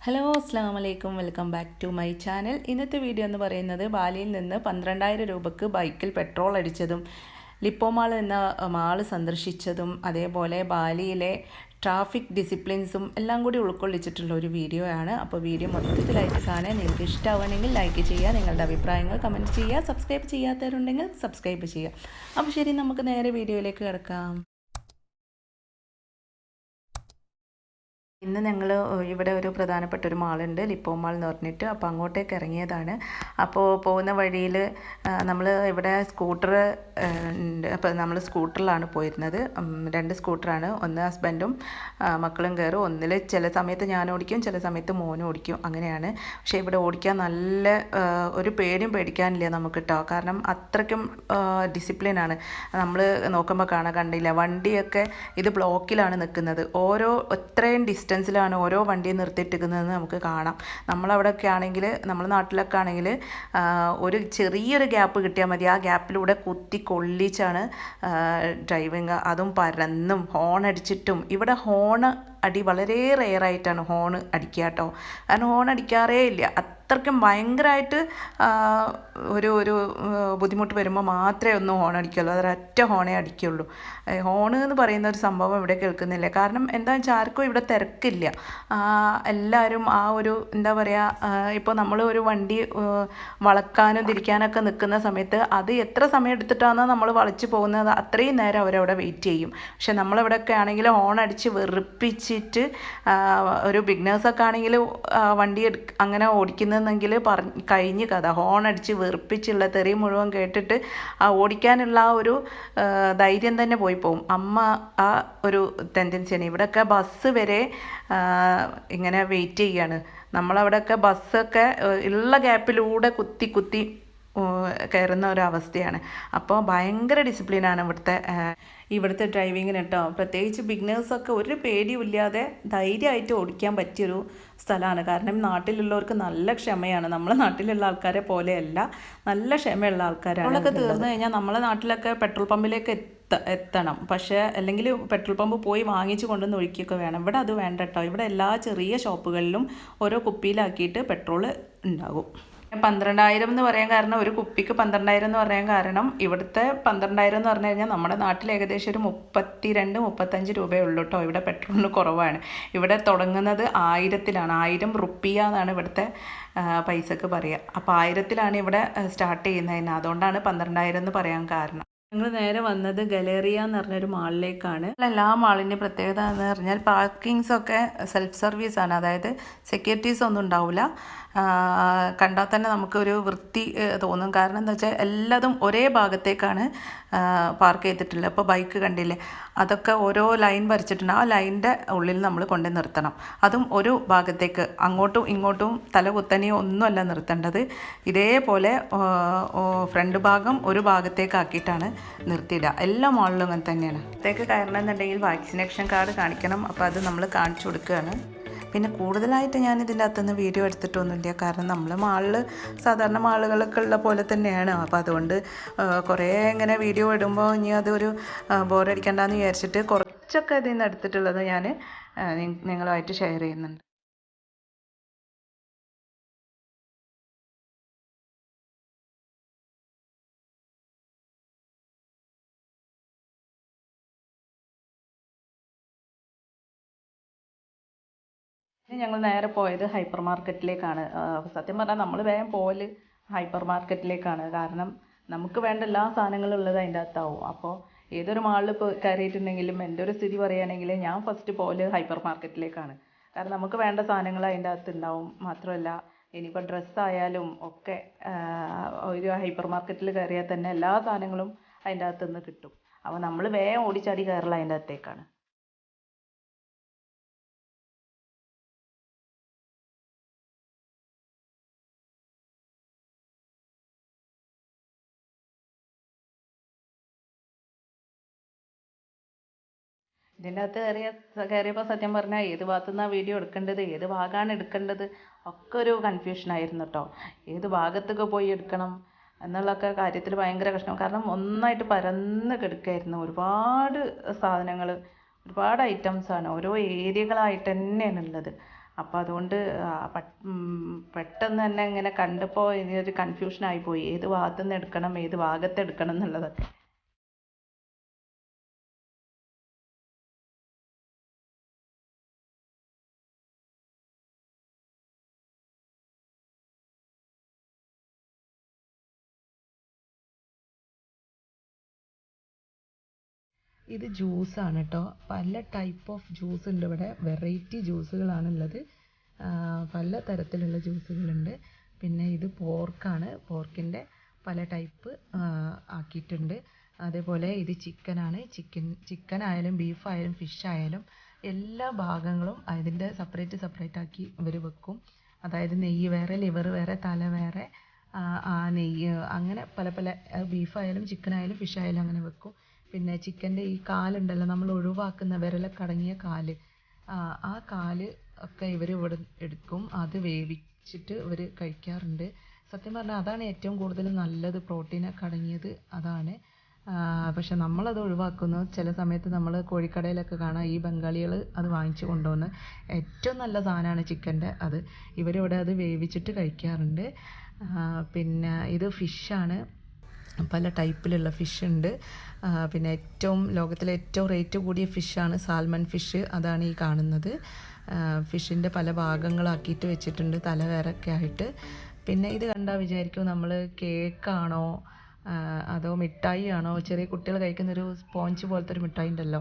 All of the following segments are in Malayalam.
ഹലോ അസ്സാം വലൈക്കും welcome back to my channel. ഇന്നത്തെ വീഡിയോ എന്ന് പറയുന്നത് ബാലിയിൽ നിന്ന് 12,000 രൂപയ്ക്ക് ബൈക്കിൽ പെട്രോൾ അടിച്ചതും ലിപ്പോ മാൾ എന്ന മാൾ സന്ദർശിച്ചതും അതേപോലെ ബാലിയിലെ ട്രാഫിക് ഡിസിപ്ലിൻസും എല്ലാം കൂടി ഉൾക്കൊള്ളിച്ചിട്ടുള്ള ഒരു വീഡിയോ ആണ്. അപ്പോൾ വീഡിയോ മൊത്തത്തിലായിട്ട് കാണാൻ നിങ്ങൾക്ക് ഇഷ്ടമാവുകയാണെങ്കിൽ ലൈക്ക് ചെയ്യുക, നിങ്ങളുടെ അഭിപ്രായങ്ങൾ കമൻറ്റ് ചെയ്യുക, സബ്സ്ക്രൈബ് ചെയ്യാത്തവരുണ്ടെങ്കിൽ സബ്സ്ക്രൈബ് ചെയ്യുക. അപ്പോൾ ശരി, നമുക്ക് നേരെ വീഡിയോയിലേക്ക് കിടക്കാം. ഇന്ന് ഞങ്ങൾ ഇവിടെ ഒരു പ്രധാനപ്പെട്ട ഒരു മാളുണ്ട്, ലിപ്പോ മാൾ എന്ന് പറഞ്ഞിട്ട്. അപ്പോൾ അങ്ങോട്ടേക്ക് ഇറങ്ങിയതാണ്. അപ്പോൾ പോകുന്ന വഴിയിൽ നമ്മൾ ഇവിടെ സ്കൂട്ടർ ഉണ്ട്. അപ്പോൾ നമ്മൾ സ്കൂട്ടറിലാണ് പോയിരുന്നത്. 2 സ്കൂട്ടറാണ്. ഒന്ന് ഹസ്ബൻഡും മക്കളും കയറും. ഒന്നിൽ ചില സമയത്ത് ഞാൻ ഓടിക്കും, ചില സമയത്ത് മോനും ഓടിക്കും, അങ്ങനെയാണ്. പക്ഷേ ഇവിടെ ഓടിക്കാൻ നല്ല ഒരു പേടിയും പേടിക്കാനില്ല നമുക്ക് കേട്ടോ. കാരണം അത്രയ്ക്കും ഡിസിപ്ലിനാണ്. നമ്മൾ നോക്കുമ്പോൾ കണ്ടില്ല, വണ്ടിയൊക്കെ ഇത് ബ്ലോക്കിലാണ് നിൽക്കുന്നത്. എത്രയും ഡിസ്റ്റൻസിലാണ് ഓരോ വണ്ടി നിർത്തിയിട്ടിരിക്കുന്നതെന്ന് നമുക്ക് കാണാം. നമ്മളവിടെയൊക്കെ ആണെങ്കിൽ, നമ്മുടെ നാട്ടിലൊക്കെ ആണെങ്കിൽ ഒരു ചെറിയൊരു ഗ്യാപ്പ് കിട്ടിയാൽ മതി, ആ ഗ്യാപ്പിലൂടെ കുത്തി കൊള്ളിച്ചാണ് ഡ്രൈവിങ്. അതും പരന്നും ഹോൺ അടിച്ചിട്ടും. ഇവിടെ അടി വളരെ റെയറായിട്ടാണ് ഹോൺ അടിക്കുക കേട്ടോ. കാരണം ഹോൺ അടിക്കാറേ ഇല്ല. അത്രയ്ക്കും ഭയങ്കരമായിട്ട് ഒരു ബുദ്ധിമുട്ട് വരുമ്പോൾ മാത്രമേ ഒന്ന് ഹോൺ അടിക്കുള്ളൂ. അതൊരൊറ്റ ഹോണേ അടിക്കുള്ളൂ. ഹോണ് എന്ന് പറയുന്ന ഒരു സംഭവം ഇവിടെ കേൾക്കുന്നില്ല. കാരണം എന്താണെന്ന് വെച്ചാൽ ആർക്കും ഇവിടെ തിരക്കില്ല. എല്ലാവരും ആ ഒരു എന്താ പറയുക, ഇപ്പോൾ നമ്മൾ ഒരു വണ്ടി വളക്കാനും തിരിക്കാനൊക്കെ നിൽക്കുന്ന സമയത്ത് അത് എത്ര സമയം എടുത്തിട്ടാണ് നമ്മൾ വളച്ച് പോകുന്നത്, അത്രയും നേരം അവരവിടെ വെയിറ്റ് ചെയ്യും. പക്ഷെ നമ്മളിവിടെയൊക്കെ ആണെങ്കിൽ ഹോൺ അടിച്ച് വെറുപ്പിച്ചിട്ട്, ഒരു ബിഗ്നേഴ്സൊക്കെ ആണെങ്കിൽ വണ്ടി അങ്ങനെ ഓടിക്കുന്നതെങ്കിൽ കഴിഞ്ഞ് കഥ. ഹോൺ അടിച്ച് വെറുപ്പിച്ചുള്ള തെറി മുഴുവൻ കേട്ടിട്ട് ഓടിക്കാനുള്ള ആ ഒരു ധൈര്യം തന്നെ പോയി പോകും. ആ ഒരു ടെൻഡൻസിയാണ്. ഇവിടെയൊക്കെ ബസ് വരെ ഇങ്ങനെ വെയിറ്റ് ചെയ്യാണ്. നമ്മളവിടെയൊക്കെ ബസ്സൊക്കെ ഉള്ള ഗ്യാപ്പിലൂടെ കുത്തി കയറുന്ന ഒരവസ്ഥയാണ്. അപ്പോൾ ഭയങ്കര ഡിസിപ്ലിനാണ് ഇവിടുത്തെ ഡ്രൈവിങ്ങിന് കേട്ടോ. പ്രത്യേകിച്ച് ബിഗ്നേഴ്സൊക്കെ ഒരു പേടിയില്ലാതെ ധൈര്യമായിട്ട് ഓടിക്കാൻ പറ്റിയൊരു സ്ഥലമാണ്. കാരണം നാട്ടിലുള്ളവർക്ക് നല്ല ക്ഷമയാണ്. നമ്മളെ നാട്ടിലുള്ള ആൾക്കാരെ പോലെയല്ല, നല്ല ക്ഷമയുള്ള ആൾക്കാരാണ്. നമ്മളൊക്കെ തീർന്നു കഴിഞ്ഞാൽ നമ്മളെ നാട്ടിലൊക്കെ പെട്രോൾ പമ്പിലേക്ക് എത്തണം. പക്ഷേ അല്ലെങ്കിൽ പെട്രോൾ പമ്പ് പോയി വാങ്ങിച്ച് കൊണ്ടുവന്ന് ഒഴിക്കുകയൊക്കെ വേണം. ഇവിടെ അത് വേണ്ട കേട്ടോ. ഇവിടെ എല്ലാ ചെറിയ ഷോപ്പുകളിലും ഓരോ കുപ്പിയിലാക്കിയിട്ട് പെട്രോൾ ഉണ്ടാകും. 12,000 എന്ന് പറയാൻ കാരണം, ഒരു കുപ്പിക്ക് 12,000 എന്ന് പറയാൻ കാരണം, ഇവിടുത്തെ 12,000 എന്ന് പറഞ്ഞു കഴിഞ്ഞാൽ നമ്മുടെ നാട്ടിൽ ഏകദേശം ഒരു 32-35 രൂപയേ ഉള്ളൂ കേട്ടോ. ഇവിടെ പെട്രോളിന് കുറവാണ്. ഇവിടെ തുടങ്ങുന്നത് 1000-ലാണ്. 1000 റുപ്പിയ എന്നാണ് ഇവിടുത്തെ പൈസക്ക് പറയുക. അപ്പോൾ 1000-ലാണ് ഇവിടെ സ്റ്റാർട്ട് ചെയ്യുന്നതിന്. അതുകൊണ്ടാണ് 12,000 എന്ന് പറയാൻ കാരണം. ഞങ്ങൾ നേരെ വന്നത് ഗലേറിയ എന്ന് പറഞ്ഞൊരു മാളിലേക്കാണ്. എല്ലാ മാളിൻ്റെ പ്രത്യേകത എന്ന് പറഞ്ഞാൽ പാർക്കിങ്സൊക്കെ സെൽഫ് സർവീസാണ്. അതായത് സെക്യൂരിറ്റീസ് ഒന്നും ഉണ്ടാവില്ല. കണ്ടാൽ തന്നെ നമുക്കൊരു വൃത്തി തോന്നും. കാരണം എന്താ വെച്ചാൽ എല്ലാതും ഒരേ ഭാഗത്തേക്കാണ് പാർക്ക് ചെയ്തിട്ടുള്ളത്. അപ്പോൾ ബൈക്ക് കണ്ടില്ലേ, അതൊക്കെ ഓരോ ലൈൻ വരച്ചിട്ടുണ്ട്. ആ ലൈനിൻ്റെ ഉള്ളിൽ നമ്മൾ കൊണ്ടു നിർത്തണം. അതും ഒരു ഭാഗത്തേക്ക്, അങ്ങോട്ടും ഇങ്ങോട്ടും തല കുത്തനെയോ ഒന്നുമല്ല നിർത്തേണ്ടത്. ഇതേപോലെ ഫ്രണ്ട് ഭാഗം ഒരു ഭാഗത്തേക്കാക്കിയിട്ടാണ് നിർത്തിയിടുക. എല്ലാ മാളിലും അങ്ങനെ തന്നെയാണ്. അത്തേക്ക് കയറണമെന്നുണ്ടെങ്കിൽ വാക്സിനേഷൻ കാർഡ് കാണിക്കണം. അപ്പോൾ അത് നമ്മൾ കാണിച്ചു കൊടുക്കുകയാണ്. പിന്നെ കൂടുതലായിട്ട് ഞാൻ ഇതിൻ്റെ അകത്തുനിന്ന് വീഡിയോ എടുത്തിട്ടൊന്നുമില്ല. കാരണം നമ്മൾ സാധാരണ മാളുകളൊക്കെ ഉള്ള പോലെ തന്നെയാണ്. അപ്പോൾ അതുകൊണ്ട് കുറേ ഇങ്ങനെ വീഡിയോ ഇടുമ്പോൾ ഇനി അതൊരു ബോറടിക്കണ്ടെന്ന് വിചാരിച്ചിട്ട് കുറച്ചൊക്കെ ഇതിൽ നിന്ന് എടുത്തിട്ടുള്ളത് ഞാൻ നിങ്ങളുമായിട്ട് ഷെയർ ചെയ്യുന്നുണ്ട്. ഞങ്ങൾ നേരെ പോയത് ഹൈപ്പർ മാർക്കറ്റിലേക്കാണ്. സത്യം പറഞ്ഞാൽ നമ്മൾ വേഗം പോകല് ഹൈപ്പർ മാർക്കറ്റിലേക്കാണ്. കാരണം നമുക്ക് വേണ്ട എല്ലാ സാധനങ്ങളും ഉള്ളത് അതിൻ്റെ അകത്താവും. അപ്പോൾ ഏതൊരു മാളിൽ കയറിയിട്ടുണ്ടെങ്കിലും എൻ്റെ ഒരു സ്ഥിതി പറയുകയാണെങ്കിൽ ഞാൻ ഫസ്റ്റ് പോകല് ഹൈപ്പർ മാർക്കറ്റിലേക്കാണ്. കാരണം നമുക്ക് വേണ്ട സാധനങ്ങൾ അതിൻ്റെ അകത്ത് ഉണ്ടാവും. മാത്രമല്ല, ഇനിയിപ്പോൾ ഡ്രസ്സായാലും ഒക്കെ ഒരു ഹൈപ്പർ മാർക്കറ്റിൽ കയറിയാൽ തന്നെ എല്ലാ സാധനങ്ങളും അതിൻ്റെ അകത്ത് നിന്ന് കിട്ടും. അപ്പോൾ നമ്മൾ വേഗം ഓടിച്ചാടി കയറല അതിൻ്റെ അകത്തേക്കാണ്. ഇതിൻ്റെ അകത്ത് കയറിയപ്പോൾ സത്യം പറഞ്ഞാൽ ഏത് ഭാഗത്തു നിന്നാണ് വീഡിയോ എടുക്കേണ്ടത്, ഏത് ഭാഗമാണ് എടുക്കേണ്ടത് ഒക്കെ ഒരു കൺഫ്യൂഷനായിരുന്നു കേട്ടോ. ഏത് ഭാഗത്തൊക്കെ പോയി എടുക്കണം എന്നുള്ളൊക്കെ കാര്യത്തിൽ ഭയങ്കര കഷ്ടം. കാരണം ഒന്നായിട്ട് പരന്ന് കിടക്കുകയായിരുന്നു. ഒരുപാട് സാധനങ്ങൾ, ഒരുപാട് ഐറ്റംസാണ്. ഓരോ ഏരിയകളായിട്ട് തന്നെയാണ് ഉള്ളത്. അപ്പോൾ അതുകൊണ്ട് പെട്ടെന്ന് തന്നെ ഇങ്ങനെ കണ്ടപ്പോൾ ഇതിനൊരു കൺഫ്യൂഷനായിപ്പോയി, ഏത് ഭാഗത്തുനിന്ന് എടുക്കണം ഏത് ഭാഗത്തെടുക്കണം എന്നുള്ളതൊക്കെ. ഇത് ജ്യൂസാണ് കേട്ടോ. പല ടൈപ്പ് ഓഫ് ജ്യൂസ് ഉണ്ട് ഇവിടെ, വെറൈറ്റി ജ്യൂസുകളാണുള്ളത്. പല തരത്തിലുള്ള ജ്യൂസുകളുണ്ട്. പിന്നെ ഇത് പോർക്കാണ്, പോർക്കിൻ്റെ പല ടൈപ്പ് ആക്കിയിട്ടുണ്ട്. അതേപോലെ ഇത് ചിക്കനാണ്. ചിക്കൻ ആയാലും ബീഫായാലും ഫിഷ് ആയാലും എല്ലാ ഭാഗങ്ങളും അതിൻ്റെ സെപ്പറേറ്റ് ആക്കി ഇവർ വെക്കും. അതായത് നെയ്യ് വേറെ, ലിവർ വേറെ, തല വേറെ, നെയ്യ് അങ്ങനെ പല ബീഫായാലും ചിക്കനായാലും ഫിഷ് ആയാലും അങ്ങനെ വെക്കും. പിന്നെ ചിക്കൻ്റെ ഈ കാലുണ്ടല്ലോ, നമ്മൾ ഒഴിവാക്കുന്ന വിരലൊക്കെ അടങ്ങിയ കാല്, ആ കാല് ഒക്കെ ഇവർ ഇവിടെ എടുക്കും. അത് വേവിച്ചിട്ട് ഇവർ കഴിക്കാറുണ്ട്. സത്യം പറഞ്ഞാൽ അതാണ് ഏറ്റവും കൂടുതൽ നല്ലത്, പ്രോട്ടീനൊക്കെ അടങ്ങിയത് അതാണ്. പക്ഷെ നമ്മളത് ഒഴിവാക്കുന്നു. ചില സമയത്ത് നമ്മൾ കോഴിക്കടയിലൊക്കെ കാണാം ഈ ബംഗാളികൾ അത് വാങ്ങിച്ചു കൊണ്ടുവന്ന്, ഏറ്റവും നല്ല സാധനമാണ് ചിക്കൻ്റെ അത്. ഇവരിവിടെ അത് വേവിച്ചിട്ട് കഴിക്കാറുണ്ട്. പിന്നെ ഇത് ഫിഷാണ്, പല ടൈപ്പിലുള്ള ഫിഷ് ഉണ്ട്. പിന്നെ ലോകത്തിലെ ഏറ്റവും റേറ്റ് കൂടിയ ഫിഷാണ് സാൽമൺ ഫിഷ്, അതാണ് ഈ കാണുന്നത്. ഫിഷിൻ്റെ പല ഭാഗങ്ങളാക്കിയിട്ട് വെച്ചിട്ടുണ്ട്, തല വേറൊക്കെ ആയിട്ട്. പിന്നെ ഇത് കണ്ടാൽ വിചാരിക്കും നമ്മൾ കേക്കാണോ അതോ മിഠായി ആണോ, ചെറിയ കുട്ടികൾ കഴിക്കുന്നൊരു സ്പോഞ്ച് പോലത്തെ ഒരു മിഠായി ഉണ്ടല്ലോ,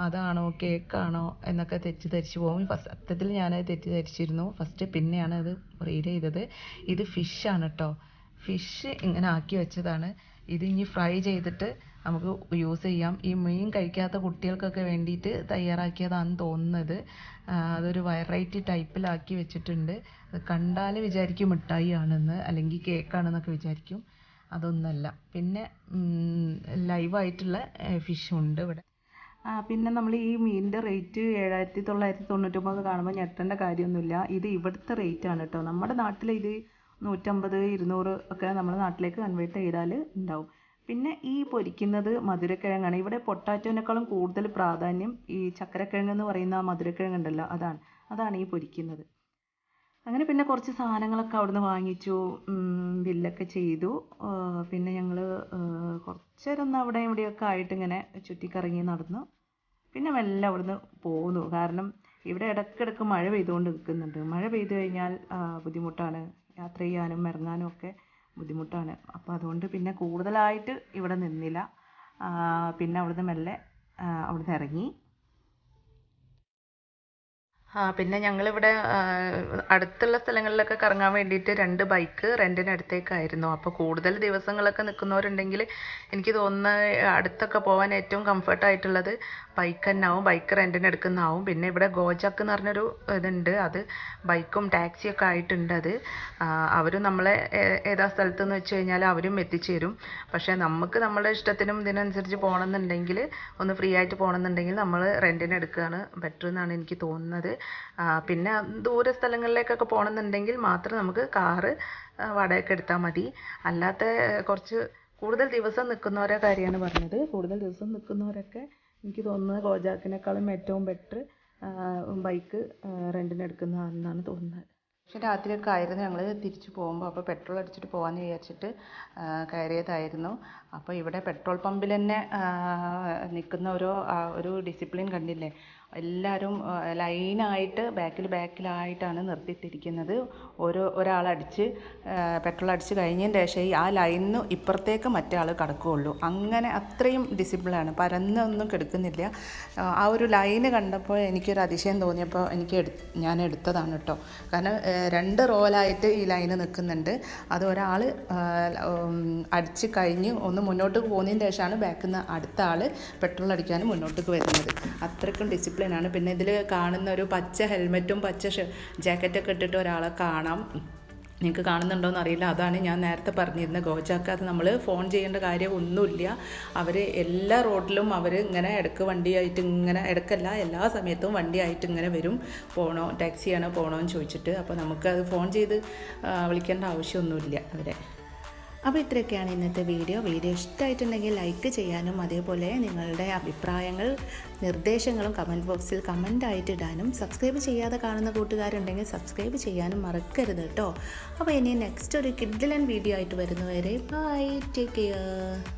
അതാണോ കേക്കാണോ എന്നൊക്കെ തെറ്റിദ്ധരിച്ചു പോകും. സത്യത്തിൽ ഞാനത് തെറ്റിദ്ധരിച്ചിരുന്നു ഫസ്റ്റ്, പിന്നെയാണ് അത് റീഡ് ചെയ്തത്. ഇത് ഫിഷാണ് കേട്ടോ. ഫിഷ് ഇങ്ങനെ ആക്കി വെച്ചതാണ്. ഇത് ഇനി ഫ്രൈ ചെയ്തിട്ട് നമുക്ക് യൂസ് ചെയ്യാം. ഈ മീൻ കഴിക്കാത്ത കുട്ടികൾക്കൊക്കെ വേണ്ടിയിട്ട് തയ്യാറാക്കിയതാണെന്ന് തോന്നുന്നത്. അതൊരു വെറൈറ്റി ടൈപ്പിലാക്കി വെച്ചിട്ടുണ്ട്. കണ്ടാൽ വിചാരിക്കും മിഠായി ആണെന്ന്, അല്ലെങ്കിൽ കേക്കാണെന്നൊക്കെ വിചാരിക്കും. അതൊന്നല്ല. പിന്നെ ലൈവായിട്ടുള്ള ഫിഷും ഉണ്ട് ഇവിടെ. പിന്നെ നമ്മൾ ഈ മീനിൻ്റെ റേറ്റ് 7,999 കാണുമ്പോൾ ഞെട്ടേണ്ട കാര്യമൊന്നുമില്ല. ഇത് ഇവിടുത്തെ റേറ്റാണ് കേട്ടോ. നമ്മുടെ നാട്ടിൽ ഇത് 150, 200 ഒക്കെ നമ്മുടെ നാട്ടിലേക്ക് കൺവേർട്ട് ചെയ്താൽ ഉണ്ടാവും. പിന്നെ ഈ പൊരിക്കുന്നത് മധുരക്കിഴങ്ങാണ്. ഇവിടെ പൊട്ടാറ്റോനേക്കാളും കൂടുതൽ പ്രാധാന്യം ഈ ചക്കരക്കിഴങ്ങ് എന്ന് പറയുന്ന ആ മധുരക്കിഴങ്ങുണ്ടല്ലോ, അതാണ് ഈ പൊരിക്കുന്നത്. അങ്ങനെ പിന്നെ കുറച്ച് സാധനങ്ങളൊക്കെ അവിടുന്ന് വാങ്ങിച്ചു, ബില്ലൊക്കെ ചെയ്തു. പിന്നെ ഞങ്ങൾ കുറച്ച് നേരം ഒന്ന് അവിടെ ഇവിടെയൊക്കെ ആയിട്ട് ഇങ്ങനെ ചുറ്റിക്കറങ്ങി നടന്നു. പിന്നെ മെല്ലെ അവിടുന്ന് പോന്നു. കാരണം ഇവിടെ ഇടയ്ക്കിടയ്ക്ക് മഴ പെയ്തുകൊണ്ട് നിൽക്കുന്നുണ്ട്. മഴ പെയ്തു കഴിഞ്ഞാൽ ബുദ്ധിമുട്ടാണ്, യാത്ര ചെയ്യാനും ഇറങ്ങാനും ഒക്കെ ബുദ്ധിമുട്ടാണ്. അപ്പോൾ അതുകൊണ്ട് പിന്നെ കൂടുതലായിട്ട് ഇവിടെ നിന്നില്ല. പിന്നെ അവിടുന്ന് മെല്ലെ അവിടുന്ന് ഇറങ്ങി. പിന്നെ ഞങ്ങളിവിടെ അടുത്തുള്ള സ്ഥലങ്ങളിലൊക്കെ കറങ്ങാൻ വേണ്ടിയിട്ട് 2 ബൈക്ക് റെൻറ്റിനടുത്തേക്കായിരുന്നു. അപ്പോൾ കൂടുതൽ ദിവസങ്ങളൊക്കെ നിൽക്കുന്നവരുണ്ടെങ്കിൽ എനിക്ക് തോന്നുന്നത് അടുത്തൊക്കെ പോകാൻ ഏറ്റവും കംഫർട്ടായിട്ടുള്ളത് ബൈക്ക് തന്നെയാവും, ബൈക്ക് റെൻറ്റിന് എടുക്കുന്നതാവും. പിന്നെ ഇവിടെ ഗോജാക്ക് എന്ന് പറഞ്ഞൊരു ഇതുണ്ട്, അത് ബൈക്കും ടാക്സിയൊക്കെ ആയിട്ടുണ്ട്. അത് അവരും നമ്മളെ ഏതാ സ്ഥലത്തെന്ന് വെച്ച് കഴിഞ്ഞാൽ അവരും എത്തിച്ചു തരും. പക്ഷേ നമുക്ക് നമ്മുടെ ഇഷ്ടത്തിനും ഇതിനനുസരിച്ച് പോകണമെന്നുണ്ടെങ്കിൽ, ഒന്ന് ഫ്രീ ആയിട്ട് പോകണമെന്നുണ്ടെങ്കിൽ നമ്മൾ റെൻറ്റിന് എടുക്കുകയാണ് ബെറ്റർ എന്നാണ് എനിക്ക് തോന്നുന്നത്. പിന്നെ ദൂര സ്ഥലങ്ങളിലേക്കൊക്കെ പോകണമെന്നുണ്ടെങ്കിൽ മാത്രം നമുക്ക് കാറ് വാടകയ്ക്ക് എടുത്താൽ മതി. അല്ലാത്ത കുറച്ച് കൂടുതൽ ദിവസം നിൽക്കുന്നവരെ കാര്യമാണ് പറഞ്ഞത്. കൂടുതൽ ദിവസം നിൽക്കുന്നവരൊക്കെ എനിക്ക് തോന്നുന്നത് ഗോജാക്കിനേക്കാളും ഏറ്റവും ബെറ്റർ ബൈക്ക് റെൻറ്റിന് എടുക്കുന്നതാണെന്നാണ് തോന്നുന്നത്. പക്ഷെ രാത്രിയൊക്കെ ആയിരുന്നു ഞങ്ങൾ തിരിച്ചു പോകുമ്പോൾ. അപ്പോൾ പെട്രോൾ അടിച്ചിട്ട് പോകാമെന്ന് വിചാരിച്ചിട്ട് കയറിയതായിരുന്നു. അപ്പോൾ ഇവിടെ പെട്രോൾ പമ്പിൽ തന്നെ നിൽക്കുന്ന ഒരു ഡിസിപ്ലിൻ കണ്ടില്ലേ. എല്ലാവരും ലൈനായിട്ട് ബാക്കിലായിട്ടാണ് നിർത്തിയിട്ടിരിക്കുന്നത്. ഒരാളടിച്ച് പെട്രോൾ അടിച്ച് കഴിഞ്ഞതിന് ശേഷം ആ ലൈനിന് ഇപ്പുറത്തേക്ക് മറ്റേ ആൾ കിടക്കുകയുള്ളൂ. അങ്ങനെ അത്രയും ഡിസിപ്ലിനാണ്, പരന്നൊന്നും കിടക്കുന്നില്ല. ആ ഒരു ലൈന് കണ്ടപ്പോൾ എനിക്കൊരു അതിശയം തോന്നിയപ്പോൾ ഞാൻ എടുത്തതാണ് കേട്ടോ. കാരണം 2 റോലായിട്ട് ഈ ലൈന് നിൽക്കുന്നുണ്ട്. അത് ഒരാൾ അടിച്ച് കഴിഞ്ഞ് ഒന്ന് മുന്നോട്ട് പോകുന്നതിന് ശേഷമാണ് ബാക്കിൽ നിന്ന് അടുത്ത ആൾ പെട്രോൾ അടിക്കാൻ മുന്നോട്ടേക്ക് വരുന്നത്. അത്രയ്ക്കും ഡിസിപ്ലിനാണ്. പിന്നെ ഇതിൽ കാണുന്ന ഒരു പച്ച ഹെൽമെറ്റും പച്ച ജാക്കറ്റൊക്കെ ഇട്ടിട്ട് ഒരാളെ കാണാം. നിങ്ങൾക്ക് കാണുന്നുണ്ടോയെന്ന് അറിയില്ല. അതാണ് ഞാൻ നേരത്തെ പറഞ്ഞിരുന്നത് ഗോജാക്ക്. അത് നമ്മൾ ഫോൺ ചെയ്യേണ്ട കാര്യം ഒന്നുമില്ല. അവർ എല്ലാ റോഡിലും അവർ ഇങ്ങനെ ഇടയ്ക്ക് വണ്ടിയായിട്ട് ഇങ്ങനെ, ഇടയ്ക്കല്ല എല്ലാ സമയത്തും വണ്ടിയായിട്ട് ഇങ്ങനെ വരും. പോകണോ ടാക്സിയാണോ പോകണോ എന്ന് ചോദിച്ചിട്ട്. അപ്പോൾ നമുക്കത് ഫോൺ ചെയ്ത് വിളിക്കേണ്ട ആവശ്യമൊന്നുമില്ല അവരെ. അപ്പോൾ ഇത്രയൊക്കെയാണ് ഇന്നത്തെ വീഡിയോ ഇഷ്ടമായിട്ടുണ്ടെങ്കിൽ ലൈക്ക് ചെയ്യാനും അതേപോലെ നിങ്ങളുടെ അഭിപ്രായങ്ങൾ നിർദ്ദേശങ്ങളും കമൻറ്റ് ബോക്സിൽ കമൻ്റായിട്ട് ഇടാനും സബ്സ്ക്രൈബ് ചെയ്യാതെ കാണുന്ന കൂട്ടുകാരുണ്ടെങ്കിൽ സബ്സ്ക്രൈബ് ചെയ്യാനും മറക്കരുത് കേട്ടോ. അപ്പോൾ ഇനി നെക്സ്റ്റ് ഒരു കിഡ്ലൻ വീഡിയോ ആയിട്ട് വരുന്നവരെ ബൈ, ടേക്ക് കെയർ.